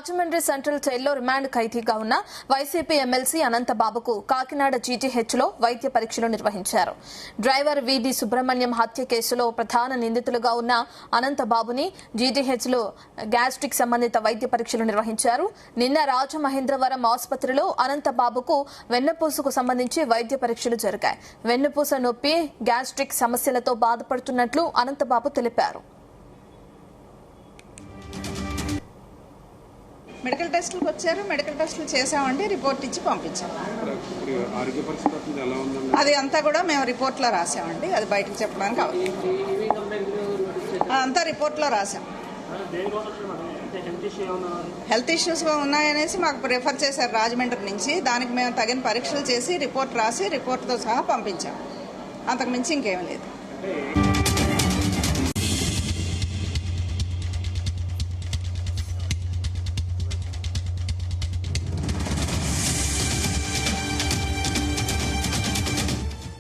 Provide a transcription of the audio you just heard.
Rajahmundry central జైల్లో remand ఖైదీగా ఉన్న YCP MLC అనంతబాబుకు Kakinada జీజీహెచ్లో వైద్య పరీక్షలు నిర్వహించారు. డ్రైవర్ వీడి సుబ్రహ్మణ్యం హత్య కేసులో ప్రధాన నిందితులుగా ఉన్న అనంతబాబుని జీజీహెచ్లో గ్యాస్ట్రిక్ సంబంధిత వైద్య పరీక్షలు నిర్వహించారు. నిన్న రాజమహేంద్రవరం ఆసుపత్రిలో అనంతబాబుకు వెన్నుపూసకు సంబంధించి వైద్య పరీక్షలు జరిగాయి. వెన్నుపూస నొప్పి, గ్యాస్ట్రిక్ సమస్యలతో బాధపడుతున్నట్లు అనంతబాబు తెలిపారు. మెడికల్ టెస్టులకు వచ్చారు. మెడికల్ టెస్టులు చేసామండి, రిపోర్ట్ ఇచ్చి పంపించాము. అది అంతా కూడా మేము రిపోర్ట్లో రాసామండి, అది బయటకు చెప్పడానికి అంతా రిపోర్ట్లో రాసాం. హెల్త్ ఇష్యూస్ ఉన్నాయనేసి మాకు రిఫర్ చేశారు రాజమండ్రి నుంచి. దానికి మేము తగిన పరీక్షలు చేసి రిపోర్ట్ రాసి రిపోర్ట్తో సహా పంపించాం. అంతకు మించి ఇంకేం లేదు.